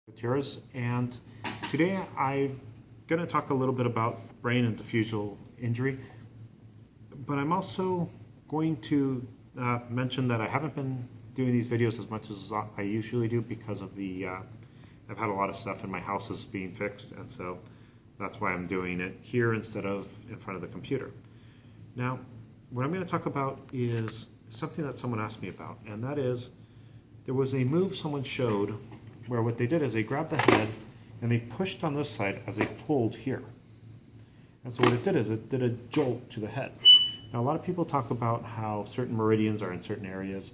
With yours, and today I'm going to talk a little bit about brain and diffusal injury, but I'm also going to mention that I haven't been doing these videos as much as I usually do because of the I've had a lot of stuff in my house is being fixed, and so that's why I'm doing it here instead of in front of the computer. Now, what I'm going to talk about is something that someone asked me about, and that is there was a move someone showed where what they did is they grabbed the head and they pushed on this side as they pulled here. And so what it did is it did a jolt to the head. Now a lot of people talk about how certain meridians are in certain areas,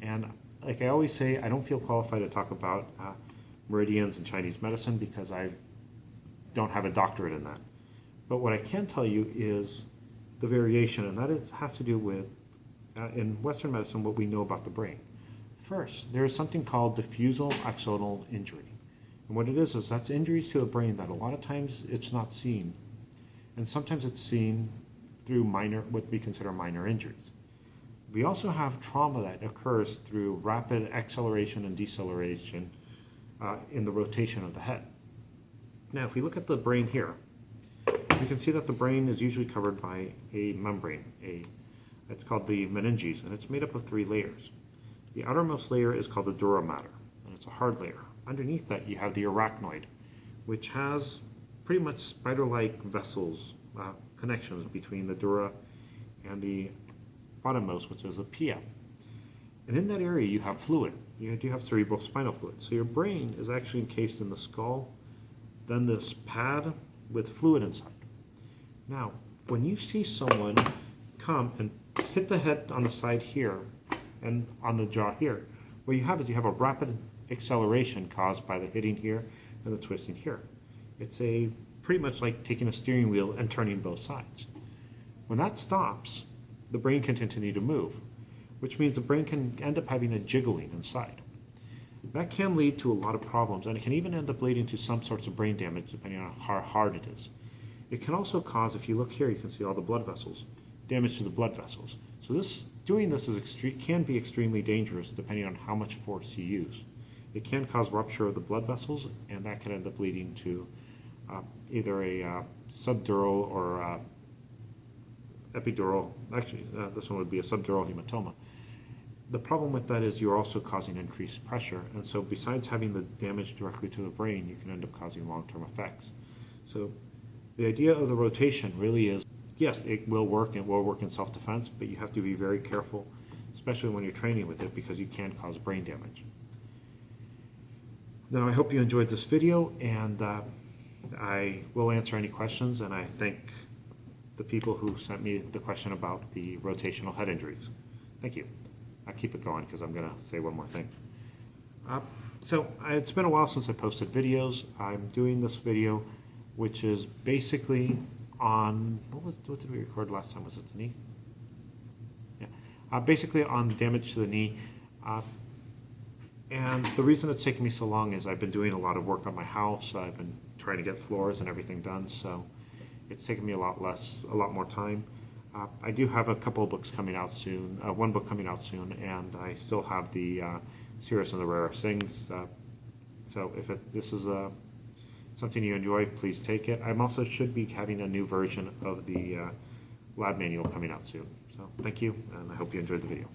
and like I always say, I don't feel qualified to talk about meridians in Chinese medicine because I don't have a doctorate in that. But what I can tell you is the variation, and that has to do with, in Western medicine, what we know about the brain. First, there is something called diffuse axonal injury. And what it is that's injuries to the brain that a lot of times it's not seen. And sometimes it's seen through what we consider minor injuries. We also have trauma that occurs through rapid acceleration and deceleration in the rotation of the head. Now, if we look at the brain here, we can see that the brain is usually covered by a membrane. It's called the meninges, and it's made up of 3 layers. The outermost layer is called the dura mater, and it's a hard layer. Underneath that, you have the arachnoid, which has pretty much spider-like vessels, connections between the dura and the bottommost, which is the pia. And in that area, you have fluid. You do have cerebrospinal fluid. So your brain is actually encased in the skull, then this pad with fluid inside. Now, when you see someone come and hit the head on the side here, and on the jaw here, what you have is you have a rapid acceleration caused by the hitting here and the twisting here. It's pretty much like taking a steering wheel and turning both sides. When that stops, the brain can continue to move, which means the brain can end up having a jiggling inside. That can lead to a lot of problems, and it can even end up leading to some sorts of brain damage depending on how hard it is. It can also cause, if you look here, you can see all the blood vessels, damage to the blood vessels. So doing this can be extremely dangerous depending on how much force you use. It can cause rupture of the blood vessels, and that can end up leading to either a subdural or epidural. Actually, this one would be a subdural hematoma. The problem with that is you're also causing increased pressure, and so besides having the damage directly to the brain, you can end up causing long-term effects. So the idea of the rotation really is, yes, it will work and will work in self-defense, but you have to be very careful, especially when you're training with it, because you can cause brain damage. Now, I hope you enjoyed this video, and I will answer any questions, and I thank the people who sent me the question about the rotational head injuries. Thank you. I'll keep it going because I'm going to say one more thing. It's been a while since I posted videos. I'm doing this video, which is basically on, what did we record last time? Was it the knee? Yeah. Basically on the damage to the knee. And the reason it's taken me so long is I've been doing a lot of work on my house. I've been trying to get floors and everything done, so it's taken me a lot more time. I do have a couple of books coming out soon, one book coming out soon, and I still have the Serious and the Rarest Things. So if this is something you enjoy, please take it. I also should be having a new version of the lab manual coming out soon. So thank you, and I hope you enjoyed the video.